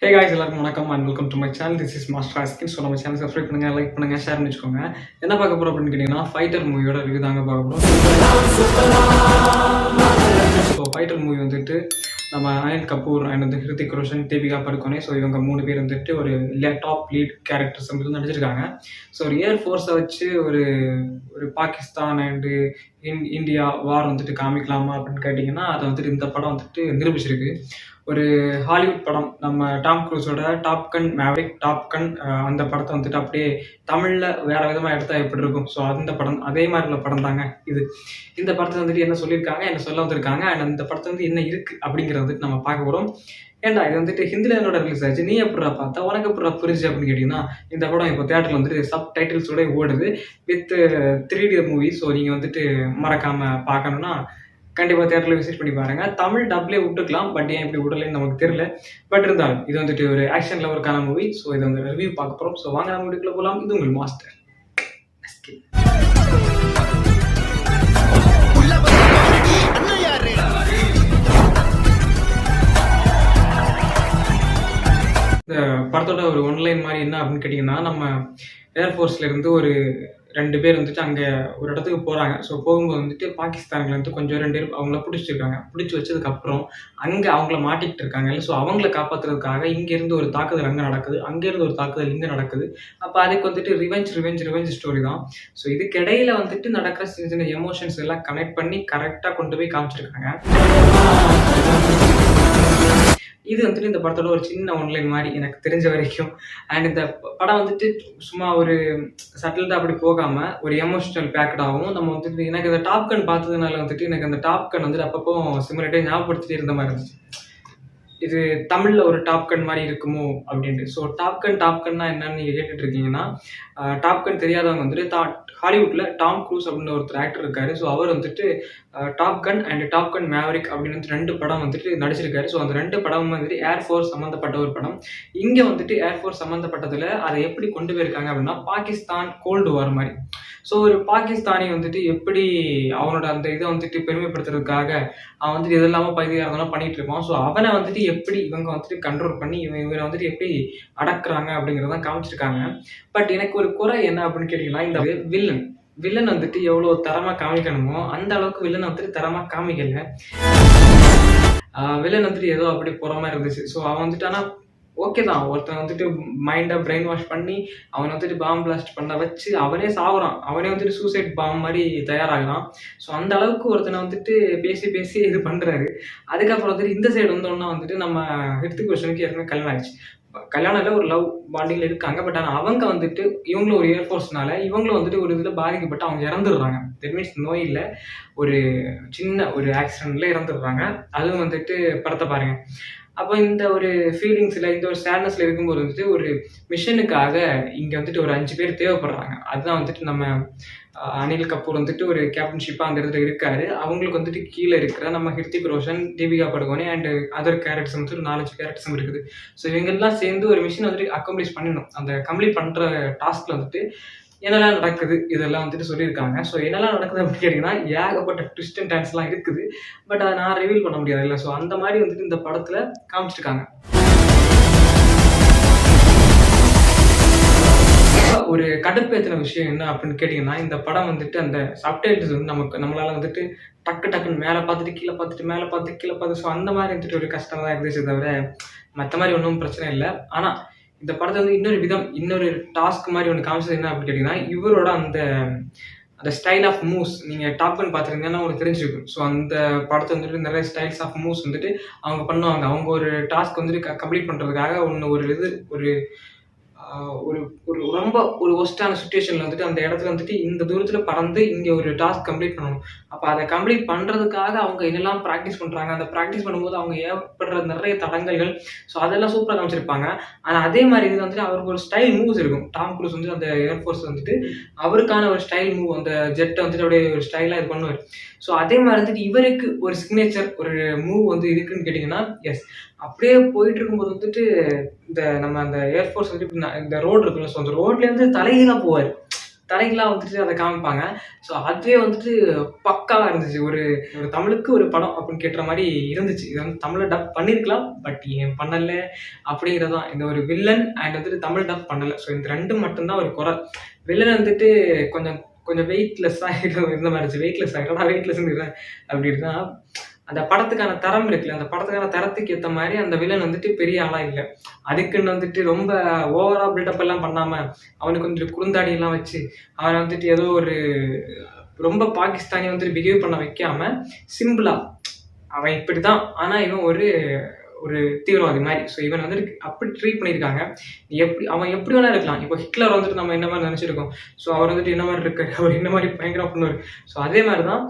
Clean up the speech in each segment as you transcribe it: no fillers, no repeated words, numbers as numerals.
ஹே guys எல்லாருக்கும் வணக்கம் and welcome to my channel. This is master Askin. So நம்ம channel subscribe பண்ணுங்க, லைக் பண்ணுங்க, ஷேர் பண்ணி வச்சுக்கோங்க. என்ன பார்க்க போறோம் அப்படின்னு கேட்டிங்கன்னா, ஃபைட்டர் மூவியோட ரிவ்யூ தாங்க பார்க்க போகிறோம். ஸோ ஃபைட்டர் மூவி வந்துட்டு நம்ம அனில் கபூர் அண்ட் வந்து ஹிருத்திக் ரோஷன், தீபிகா படுகோனே, ஸோ இவங்க 3 பேர் வந்துட்டு ஒரு டாப் லீட் கேரக்டர்ஸ் வந்து நடிச்சிருக்காங்க. ஸோ ஒரு ஏர்ஃபோர்ஸை வச்சு ஒரு ஒரு பாகிஸ்தான் அண்டு இந்தியா வார் வந்துட்டு காமிக்கலாமா அப்படின்னு கேட்டிங்கன்னா, அதை வந்துட்டு இந்த படம் வந்துட்டு நிரூபிச்சிருக்கு. ஒரு ஹாலிவுட் படம், நம்ம Tom க்ரூஸோட top Gun Maverick, top கன் அந்த படத்தை வந்துட்டு அப்படியே தமிழில் வேற விதமாக எடுத்தால் எப்படி இருக்கும், ஸோ அந்த படம் அதே மாதிரி உள்ள படம் தாங்க இது. இந்த படத்தை வந்துட்டு என்ன சொல்லியிருக்காங்க, என்ன சொல்ல வந்திருக்காங்க, அண்ட் அந்த படத்தை வந்து என்ன இருக்குது அப்படிங்கிறத வந்துட்டு நம்ம பார்க்க போகிறோம். ஏன்டா இது வந்துட்டு ஹிந்தியில் என்னோட ரிலீஸ் ஆச்சு, நீ எப்படா பார்த்தா, உனக்கு எப்படா புரிஞ்சு அப்படின்னு கேட்டிங்கன்னா, இந்த படம் இப்போ தேட்டரில் வந்துட்டு சப் டைட்டில்ஸோட ஓடுது வித் 3D மூவி. ஸோ நீங்கள் வந்துட்டு மறக்காமல் பார்க்கணுன்னா கண்டிப்பாக தேட்டரில் விசிட் பண்ணி பாருங்க. தமிழ் டப்லேயே விட்டுக்கலாம், பட் ஏன் இப்படி விடலைன்னு நமக்கு தெரியல. பட் இருந்தாலும் இது வந்துட்டு ஒரு ஆக்ஷன் லவருக்கான மூவி. ஸோ இதை வந்து ரிவ்யூ பார்க்க போகிறோம். ஸோ வாங்க நம்ம வீட்டுக்குள்ள போகலாம். இது உங்கள் மாஸ்டர். இந்த படத்தோட ஒரு ஒன்லைன் மாதிரி என்ன அப்படின்னு கேட்டிங்கன்னா, நம்ம ஏர்ஃபோர்ஸ்லேருந்து ஒரு 2 பேர் வந்துட்டு அங்கே ஒரு இடத்துக்கு போகிறாங்க. ஸோ போகும்போது வந்துட்டு பாகிஸ்தானில் வந்து கொஞ்சம் 2 பேர் அவங்கள பிடிச்சிருக்காங்க. பிடிச்சி வச்சதுக்கப்புறம் அங்கே அவங்கள மாட்டிக்கிட்டு இருக்காங்க. ஸோ அவங்கள காப்பாற்றுறதுக்காக இங்கேருந்து ஒரு தாக்குதல் அங்கே நடக்குது, அங்கேருந்து ஒரு தாக்குதல் இங்கே நடக்குது. அப்போ அதுக்கு வந்துட்டு ரிவெஞ்ச் ஸ்டோரி தான். ஸோ இதுக்கிடையில் வந்துட்டு நடக்கிற சின்ன சின்ன எமோஷன்ஸ் எல்லாம் கனெக்ட் பண்ணி கரெக்டாக கொண்டு போய் காமிச்சிருக்காங்க. இது வந்துட்டு இந்த படத்தோட ஒரு சின்ன ஒன்லைன் மாதிரி எனக்கு தெரிஞ்ச வரைக்கும். அண்ட் இந்த படம் வந்துட்டு சும்மா ஒரு சட்டில்டாக அப்படி போகாமல் ஒரு எமோஷனல் பேக்கடாகவும் நம்ம வந்துட்டு எனக்கு இந்த டாப் கன் பார்த்ததுனால வந்துட்டு எனக்கு அந்த டாப் கன் வந்துட்டு அப்பப்போ சிமிலரேட்டாக ஞாபகப்படுத்திட்டே இருந்த மாதிரி இருந்துச்சு. இது தமிழில் ஒரு டாப் கன் மாதிரி இருக்குமோ அப்படின்ட்டு. ஸோ டாப் கன்னா என்னன்னு நீங்கள் கேட்டுட்டு இருக்கீங்கன்னா, டாப் கன் தெரியாதவங்க வந்துட்டு ஹாலிவுட்டில் டாம் க்ரூஸ் அப்படின்னு ஒருத்தர் ஆக்டர் இருக்காரு. ஸோ அவர் வந்துட்டு Top Gun and Top Gun Maverick அப்படின்னு 2 படம் வந்துட்டு நடிச்சிருக்காரு. ஸோ அந்த 2 படமும் வந்துட்டு ஏர்ஃபோர்ஸ் சம்மந்தப்பட்ட ஒரு படம். இங்கே வந்துட்டு ஏர்ஃபோர்ஸ் சம்மந்தப்பட்டதில் அதை எப்படி கொண்டு போயிருக்காங்க அப்படின்னா, பாகிஸ்தான் கோல்டு வார் மாதிரி. ஸோ ஒரு பாகிஸ்தானி வந்துட்டு எப்படி அவனோட அந்த இதை வந்துட்டு பெருமைப்படுத்துறதுக்காக அவன் வந்துட்டு எது இல்லாமல் பைத்தியகாரதெல்லாம் பண்ணிட்டு இருப்பான். ஸோ அவனை வந்துட்டு எப்படி இவங்க வந்துட்டு கண்ட்ரோல் பண்ணி இவனை வந்துட்டு எப்படி அடக்குறாங்க அப்படிங்கிறதான் காமிச்சிருக்காங்க. பட் எனக்கு ஒரு குறை என்ன அப்படின்னு கேட்டிங்கன்னா, இந்த வில்லன் வந்துட்டு எவ்வளோ தரமாக காமிக்கணுமோ அந்த அளவுக்கு வில்லன் வந்துட்டு தரமாக காமிக்கல. வில்லன் வந்துட்டு ஏதோ அப்படி போகிற மாதிரி இருந்துச்சு. ஸோ அவன் வந்துட்டு ஆனால் ஓகே தான், ஒருத்தன் வந்துட்டு மைண்டை பிரெயின் வாஷ் பண்ணி அவனை வந்துட்டு பாம் பிளாஸ்ட் பண்ண வச்சு அவனே சாகுறான், அவனே வந்துட்டு சூசைட் பாம் மாதிரி தயாராகிறான். ஸோ அந்த அளவுக்கு ஒருத்தனை வந்துட்டு பேசி இது பண்ணுறாரு. அதுக்கப்புறம் வந்துட்டு இந்த சைடு வந்தோன்னா வந்துட்டு நம்ம ஹிருத்திக் ரோஷனுக்கு ஏற்கனவே கல்யாணம் ஆயிடுச்சு. கல்யாணம் இல்லை, ஒரு லவ் பாண்டிங்கில் இருக்காங்க. பட் ஆனால் அவங்க வந்துட்டு இவங்களும் ஒரு ஏர்ஃபோர்ஸ்னால இவங்களும் வந்துட்டு ஒரு இதில் பாதிக்கப்பட்டு அவங்க இறந்துடுறாங்க. தட் மீன்ஸ் நோய் இல்லை, ஒரு சின்ன ஒரு ஆக்சிடென்ட்ல இறந்துடுறாங்க. அதுவும் வந்துட்டு படத்தை பாருங்க. அப்போ இந்த ஒரு ஃபீலிங்ஸில் இந்த ஒரு சேட்னஸில் இருக்கும்போது வந்துட்டு ஒரு மிஷனுக்காக இங்கே வந்துட்டு ஒரு 5 பேர் தேவைப்படுறாங்க. அதுதான் வந்துட்டு நம்ம அனில் கபூர் வந்துட்டு ஒரு கேப்டன்ஷிப்பாக அந்த இடத்துல இருக்காரு. அவங்களுக்கு வந்துட்டு கீழே இருக்கிற நம்ம Hrithik Roshan, Deepika Padukone and other characters வந்துட்டு ஒரு 4-5 கேரக்டர்ஸும் இருக்குது. ஸோ இவங்கெல்லாம் சேர்ந்து ஒரு மிஷின் வந்துட்டு அக்கம்ப்ளிஷ் பண்ணணும். அந்த கம்ப்ளீட் பண்ணுற டாஸ்கில் வந்துட்டு என்னெல்லாம் நடக்குது இதெல்லாம் வந்துட்டு சொல்லியிருக்காங்க. ஸோ என்னெல்லாம் நடக்குது அப்படின்னு கேட்டிங்கன்னா, ஏகப்பட்ட ட்விஸ்ட் அண்ட் டர்ன்ஸ்லாம் இருக்குது. பட் அதை நான் ரிவீல் பண்ண முடியாது இல்லை. ஸோ அந்த மாதிரி வந்துட்டு இந்த படத்தில் காமிச்சிருக்காங்க. ஒரு கடுப்பேற்றின விஷயம் என்ன அப்படின்னு கேட்டிங்கன்னா, இந்த படம் வந்துட்டு அந்த சப்டைட்டில்ஸ் வந்து நம்மளால வந்துட்டு டக்குன்னு மேலே பார்த்துட்டு கீழே பார்த்துட்டு மேலே பார்த்து கீழே பார்த்து, ஸோ அந்த மாதிரி வந்துட்டு ஒரு கஷ்டம் தான் இருந்துச்சு. தவிர மற்ற மாதிரி ஒன்றும் பிரச்சனை இல்லை. ஆனால் இந்த படத்தை வந்து இன்னொரு டாஸ்க் மாதிரி ஒன்று காமிச்சது என்ன அப்படின்னு கேட்டிங்கன்னா, இவரோட அந்த ஸ்டைல் ஆஃப் மூவ்ஸ் நீங்கள் டாப் கன் பார்த்துருந்தீங்கன்னா உங்களுக்கு தெரிஞ்சிருக்கும். ஸோ அந்த படத்தை வந்துட்டு நிறைய ஸ்டைல்ஸ் ஆஃப் மூவ்ஸ் வந்துட்டு அவங்க பண்ணுவாங்க. அவங்க ஒரு டாஸ்க் வந்துட்டு கம்ப்ளீட் பண்ணுறதுக்காக ஒரு ஒரு ஒரு ரொம்ப ஒரு ஒஸ்டான சுச்சுவேஷனில் வந்துட்டு அந்த இடத்துல வந்துட்டு இந்த தூரத்தில் பறந்து இங்கே ஒரு டாஸ்க் கம்ப்ளீட் பண்ணணும். அப்போ அதை கம்ப்ளீட் பண்ணுறதுக்காக அவங்க என்னெல்லாம் ப்ராக்டிஸ் பண்ணுறாங்க, அந்த ப்ராக்டிஸ் பண்ணும்போது அவங்க ஏற்படுற நிறைய தடங்கல்கள், ஸோ அதெல்லாம் சூப்பராக காமிச்சிருப்பாங்க. ஆனால் அதே மாதிரி இது வந்துட்டு அவருக்கு ஒரு ஸ்டைல் மூவ்ஸ் இருக்கும். டாம் க்ரூஸ் வந்துட்டு அந்த ஏர்ஃபோர்ஸ் வந்துட்டு அவருக்கான ஒரு ஸ்டைல் மூவ், அந்த ஜெட்டை வந்துட்டு அப்படியே ஒரு ஸ்டைலாக இது பண்ணுவார். ஸோ அதே மாதிரி வந்துட்டு இவருக்கு ஒரு சிக்னேச்சர் ஒரு மூவ் வந்து இருக்குன்னு கேட்டிங்கன்னா, எஸ். அப்படியே போயிட்டு இருக்கும்போது வந்துட்டு நம்ம அந்த ஏர்ஃபோர்ஸ் வந்துட்டு இந்த ரோடு இருக்குல்ல, ஸோ அந்த ரோட்லேருந்து தலைகீழாக போவார். தலைகளா வந்துட்டு அத காமிப்பாங்க. ஸோ அதுவே வந்துட்டு பக்காவா இருந்துச்சு. ஒரு ஒரு தமிழுக்கு ஒரு படம் அப்படின்னு கேட்ற மாரி இருந்துச்சு. இது வந்து தமிழ்ல டப் பண்ணியிருக்கலாம். பட் ஏன் பண்ணல அப்படிங்கிறது தான். இந்த ஒரு வில்லன் அண்ட் வந்துட்டு தமிழ் டப் பண்ணல. ஸோ இந்த 2 மட்டும் தான் ஒரு குறை. வில்லன் வந்துட்டு கொஞ்சம் கொஞ்சம் வெயிட்லெஸ்ஸா இருந்த மாரி இருந்துச்சு. வெயிட்லெஸ் என்னடா வெயிட்லெஸ்ன்னு அப்படின்னா, அந்த படத்துக்கான தரம் இருக்குல்ல, அந்த படத்துக்கான தரத்துக்கு ஏத்த மாரி அந்த வில்லன் வந்துட்டு பெரிய ஆளா இல்ல. அதுக்குன்னு வந்துட்டு ரொம்ப ஓவரா பில்டப் எல்லாம் பண்ணாம, அவனுக்கு வந்துட்டு குறுந்தாடி எல்லாம் வச்சு, அவன வந்துட்டு ஏதோ ஒரு ரொம்ப பாகிஸ்தானி வந்துட்டு பிஹேவ் பண்ண வைக்காம, சிம்பிளா அவன் இப்படிதான். ஆனா இவன் ஒரு ஒரு தீவிரவாதி மாரி. ஸோ இவன் வந்துட்டு அப்படி ட்ரீட் பண்ணியிருக்காங்க. அவன் எப்படி வேணா இருக்கலாம். இப்போ ஹிட்லர் வந்துட்டு நம்ம என்ன மாரி நெனச்சிருக்கோம். ஸோ அவர் வந்துட்டு என்ன மாரி இருக்காரு, அவர் என்ன மாரி பயங்கரமா பண்ணுவாரு. ஸோ அதே மாரி தான்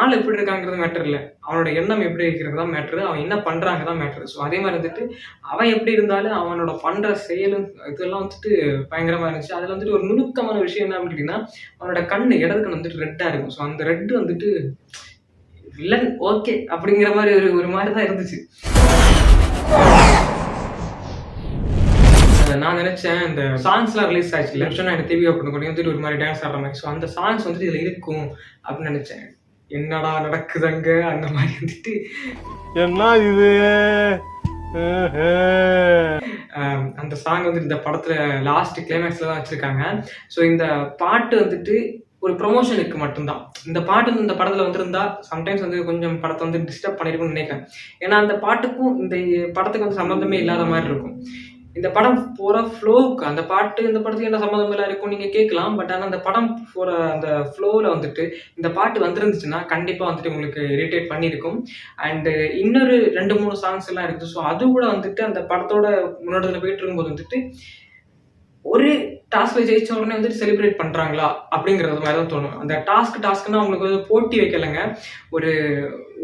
ஆள் எப்படி இருக்காங்கிறது மேட்டர் இல்ல. அவனோட எண்ணம் எப்படி இருக்கிறது தான் மேட்டரு. அவன் என்ன பண்றாங்க தான் மேட்டரு. ஸோ அதே மாரி வந்துட்டு அவன் எப்படி இருந்தாலும் அவனோட பண்ற செயலும் இதெல்லாம் வந்துட்டு பயங்கரமா இருந்துச்சு. அதுல வந்துட்டு ஒரு நுணுக்கமான விஷயம் என்ன அப்படின்னு கேட்டீங்கன்னா, அவனோட கண்ணு இடது கண்ணு வந்துட்டு ரெட்டா இருக்கும். ஸோ அந்த ரெட் வந்துட்டு வில்லன் ஓகே அப்படிங்கிற மாரி ஒரு ஒரு மாரி தான் இருந்துச்சு. நான் நினைச்சேன் இந்த சாங்ஸ்லாம் ரிலீஸ் ஆச்சுல்ல, எனக்கு டிவி ஓப்பன் பண்ணி வந்துட்டு ஒரு மாரி டான்ஸ் ஆடுற மாரி. ஸோ அந்த சாங்ஸ் வந்துட்டு இதுல இருக்கும் அப்படின்னு நினைச்சேன். என்னடா நடக்குது அங்க அந்த மாரி வந்துட்டு என்ன இது அந்த சாங் வந்து இந்த படத்துல லாஸ்ட் கிளைமேக்ஸ்ல தான் வச்சிருக்காங்க. ஸோ இந்த பாட்டு வந்துட்டு ஒரு ப்ரொமோஷனுக்கு மட்டும்தான். இந்த பாட்டு வந்து இந்த படத்துல வந்திருந்தா சம்டைம்ஸ் வந்து கொஞ்சம் படத்தை வந்து டிஸ்டர்ப் பண்ணிருக்கும்னு நினைக்கிறேன். ஏன்னா அந்த பாட்டுக்கும் இந்த படத்துக்கு வந்து சம்மந்தமே இல்லாத மாதிரி இருக்கும். இந்த படம் போற ஃப்ளோவுக்கு அந்த பாட்டு இந்த படத்துக்கு என்ன சம்மந்தம் எல்லாம் இருக்கும் நீங்க கேட்கலாம். பட் ஆனா அந்த படம் போற அந்த ஃப்ளோல வந்துட்டு இந்த பாட்டு வந்திருந்துச்சுன்னா கண்டிப்பா வந்துட்டு உங்களுக்கு இரிட்டேட் பண்ணியிருக்கும். அண்ட் இன்னொரு 2, 3 சாங்ஸ் எல்லாம் இருக்கு. ஸோ அது கூட வந்துட்டு அந்த படத்தோட முன்னாடி போயிட்டு இருக்கும்போது வந்துட்டு ஒரு டாஸ்க்ல ஜெயிச்ச உடனே வந்துட்டு செலிப்ரேட் பண்றாங்களா அப்படிங்கிறது மாதிரி தான் தோணும். அந்த டாஸ்க்னா அவங்களுக்கு வந்து போட்டி வைக்கலைங்க. ஒரு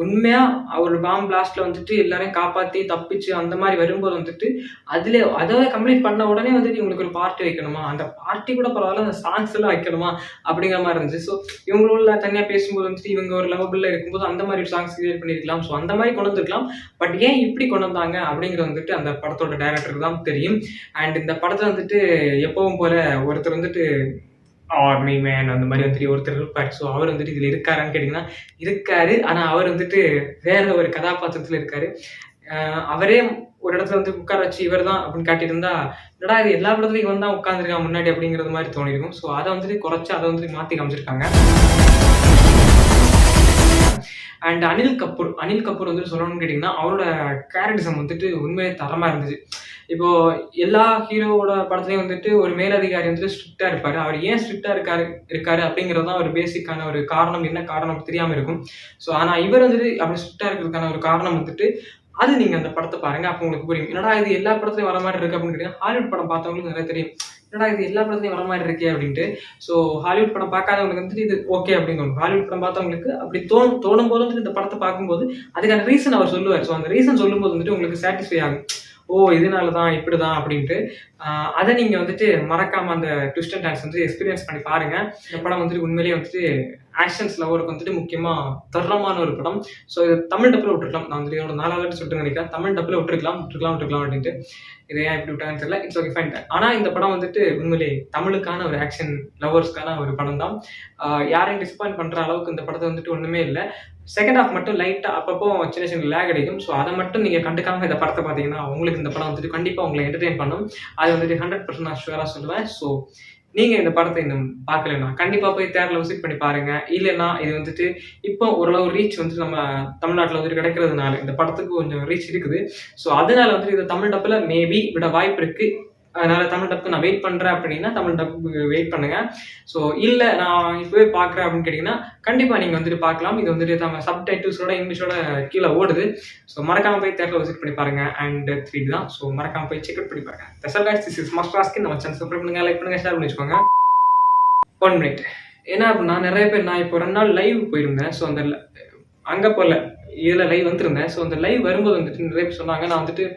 உண்மையா ஒரு பாம் பிளாஸ்ட்ல வந்துட்டு எல்லாரையும் காப்பாத்தி தப்பிச்சு அந்த மாதிரி வரும்போது வந்துட்டு அதுல அதை கம்ப்ளீட் பண்ண உடனே வந்துட்டு இவங்களுக்கு ஒரு பார்ட்டி வைக்கணுமா, அந்த பார்ட்டி கூட பரவாயில்ல, அந்த சாங்ஸ் எல்லாம் வைக்கணுமா அப்படிங்கிற மாதிரி இருந்துச்சு. ஸோ இவங்களோட தனியா பேசும்போது வந்துட்டு இவங்க ஒரு லவபிள்ல இருக்கும்போது அந்த மாதிரி சாங்ஸ் கிரியேட் பண்ணிருக்கலாம். ஸோ அந்த மாதிரி கொண்டு வந்துருக்கலாம். பட் ஏன் இப்படி கொண்டு வந்தாங்க அப்படிங்கிறது வந்துட்டு அந்த படத்தோட டைரக்டருக்கு தான் தெரியும். அண்ட் இந்த படத்துல வந்துட்டு எப்பவும் போல ஒருத்தர் வந்துட்டு ஆர்மி மேன் அந்த மாதிரி வந்துட்டு ஒருத்தர் இருப்பார். ஸோ அவர் வந்துட்டு இதுல இருக்காரான்னு கேட்டீங்கன்னா இருக்காரு. ஆனா அவர் வந்துட்டு வேற ஒரு கதாபாத்திரத்துல இருக்காரு. அவரே ஒரு இடத்துல வந்து உட்கார வச்சு இவர் தான் அப்படின்னு காட்டிட்டு இருந்தா என்னடா இது எல்லா இடத்துலையும் இவன் தான் உட்காந்துருக்கான் முன்னாடி அப்படிங்கிறது மாதிரி தோணிருக்கும். ஸோ அதை வந்துட்டு குறைச்சு அதை வந்துட்டு மாத்தி காமிச்சிருக்காங்க. அண்ட் அனில் கபூர் வந்துட்டு சொல்லணும்னு கேட்டீங்கன்னா அவரோட கேரக்டரிசம் வந்துட்டு உண்மையிலே தரமா இருந்துச்சு. இப்போ எல்லா ஹீரோவோட படத்துலயும் வந்துட்டு ஒரு மேலதிகாரி வந்துட்டு ஸ்ட்ரிக்டா இருப்பாரு. அவர் ஏன் ஸ்ட்ரிக்டா இருக்காரு அப்படிங்கிறது தான் ஒரு பேசிக்கான ஒரு காரணம். என்ன காரணம் தெரியாம இருக்கும். ஸோ ஆனா இவர் வந்துட்டு அப்படி ஸ்ட்ரிக்டா இருக்கிறதுக்கான ஒரு காரணம் வந்துட்டு அது நீங்க அந்த படத்தை பாருங்க. அப்போ உங்களுக்கு புரியும். என்னடா இது எல்லா படத்துலயும் வர மாதிரி இருக்கு அப்படின்னு கேட்டீங்கன்னா ஹாலிவுட் படம் பார்த்தவங்களுக்கு நிறைய தெரியும். என்னடா இது எல்லா படத்துலயும் வர மாதிரி இருக்கே அப்படின்ட்டு. ஸோ ஹாலிவுட் படம் பார்க்காதவங்களுக்கு வந்துட்டு இது ஓகே அப்படின்னு தோணும். ஹாலிவுட் படம் பார்த்தவங்களுக்கு அப்படி தோணும் போது வந்துட்டு இந்த படத்தை பார்க்கும்போது அதுக்கான ரீசன் அவர் சொல்லுவார். ஸோ அந்த ரீசன் சொல்லும்போது வந்துட்டு உங்களுக்கு சாட்டிஸ்ஃபை ஆகும். ஓ இதனால தான் இப்படிதான் அப்படின்ட்டு. அதை நீங்க வந்துட்டு மறக்காம அந்த ட்விஸ்ட் அண்ட் டர்ன்ஸ் வந்து எக்ஸ்பீரியன்ஸ் பண்ணி பாருங்க. இந்த படம் வந்துட்டு உண்மையிலேயே வந்துட்டு ஆக்ஷன்ஸ் லவருக்கு வந்துட்டு முக்கியமா தரமான ஒரு படம். ஸோ இது தமிழ் டப்பில் விட்டுருக்கலாம். நான் வந்துட்டு என்னோட 4வது சொல்லிட்டு நினைக்கிறேன். தமிழ் டப்பில் விட்டுருக்கலாம் அப்படின்ட்டு. இதை ஏன் இப்படி விட்டாங்கன்னு தெரியல. It's okay fine. ஆனா இந்த படம் வந்துட்டு உண்மையிலே தமிழுக்கான ஒரு ஆக்ஷன் லவர்ஸ்க்கான ஒரு படம் தான். யாரையும் டிசப்பாயிண்ட் பண்ற அளவுக்கு இந்த படத்தை வந்துட்டு ஒண்ணுமே இல்லை. செகண்ட் ஹாஃப் மட்டும் லைட்டா அப்பப்போ சின்ன சின்ன லேக் அடிக்கும். ஸோ அதை மட்டும் நீங்க கண்டுக்காம இந்த படத்தை பார்த்தீங்கன்னா உங்களுக்கு இந்த படம் வந்துட்டு கண்டிப்பா உங்களை என்டர்டெயின் பண்ணும். அது வந்துட்டு 100% நான் ஷுவரா சொல்லுவேன். ஸோ நீங்க இந்த படத்தை இன்னும் பார்க்கலன்னா கண்டிப்பா போய் தியேட்டர்ல விசிட் பண்ணி பாருங்க. இல்லைன்னா இது வந்துட்டு இப்போ ஓரளவு ரீச் வந்துட்டு நம்ம தமிழ்நாட்டில் வந்துட்டு கிடைக்கிறதுனால இந்த படத்துக்கு கொஞ்சம் ரீச் இருக்குது. ஸோ அதனால வந்துட்டு இது தமிழ் டப்புல மேபி விட வாய்ப்பு இருக்கு. அதனால தமிழ் டப்புக்கு நான் வெயிட் பண்றேன் அப்படின்னா தமிழ் டப்புக்கு வெயிட் பண்ணுங்க. ஸோ இல்ல நான் இப்பவே பாக்குறேன் அப்படின்னு கேட்டீங்கன்னா கண்டிப்பா நீங்க வந்துட்டு பார்க்கலாம். இது வந்துட்டு நம்ம சப்டைட்டில்ஸோட இங்கிலீஷோட கீழே ஓடுது. ஸோ மறக்காம போய் தியேட்டர்ல விசிட் பண்ணி பாருங்க. அண்ட் 3 தான். ஸோ மறக்காம போய் செக் அவுட் பண்ணி பாருங்க. திஸ் இஸ் மாஸ்டர் நம்ம சேனல் சப்ஸ்கிரைப் பண்ணுங்க, லைக் பண்ணுங்க, ஷேர் பண்ணி வச்சுக்கோங்க. 1 மினிட். ஏன்னா அப்படின்னா நிறைய பேர் நான் இப்போ 2 நாள் லைவ் போயிருந்தேன். ஸோ அந்த அங்க போல இதுல லைவ் வந்துருந்தேன். ஸோ அந்த லைவ் வரும்போது வந்துட்டு நிறைய பேர் சொன்னாங்க. நான் வந்துட்டு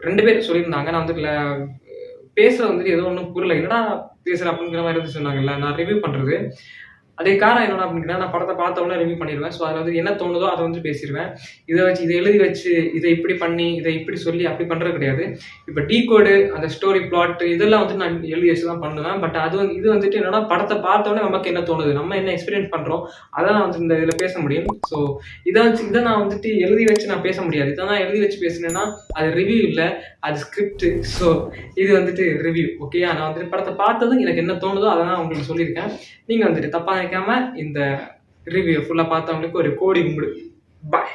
2 பேர் சொல்லியிருந்தாங்க. நான் வந்துட்டு பேசுறது வந்துட்டு ஏதோ ஒன்றும் புரியல. என்னடா பேசுற அப்படிங்கிற மாதிரி இருந்து சொன்னாங்கல்ல. நான் ரிவ்யூ பண்றது அதே காரணம் என்னன்னா அப்படின்னா, நான் படத்தை பார்த்த உடனே ரிவ்யூ பண்ணிடுவேன். ஸோ அதில் வந்து என்ன தோணுதோ அதை வந்து பேசிடுவேன். இதை எழுதி வச்சு இதை இப்படி பண்ணி இதை இப்படி சொல்லி அப்படி பண்றது கிடையாது. இப்போ டீகோடு அந்த ஸ்டோரி பிளாட் இதெல்லாம் வந்து நான் எழுதி வச்சு தான் பண்ணுவேன். பட் இது வந்துட்டு என்னன்னா, படத்தை பார்த்த உடனே நமக்கு என்ன தோணுது, நம்ம என்ன எக்ஸ்பீரியன்ஸ் பண்றோம், அதை நான் வந்து இந்த இதில் பேச முடியும். ஸோ இதை நான் வந்துட்டு எழுதி வச்சு நான் பேச முடியாது. இதை நான் எழுதி வச்சு பேசினேன்னா அது ரிவ்யூ இல்லை, அது ஸ்கிரிப்ட். ஸோ இது வந்துட்டு ரிவ்யூ. ஓகேயா, நான் வந்துட்டு படத்தை பார்த்ததும் எனக்கு என்ன தோணுதோ அதை நான் உங்களுக்கு சொல்லியிருக்கேன். நீங்க வந்துட்டு தப்பா நினைக்காம இந்த ரிவ்யூ ஃபுல்லா பார்த்தவங்களுக்கு ஒரு கோடி கும்பிடு. பாய்.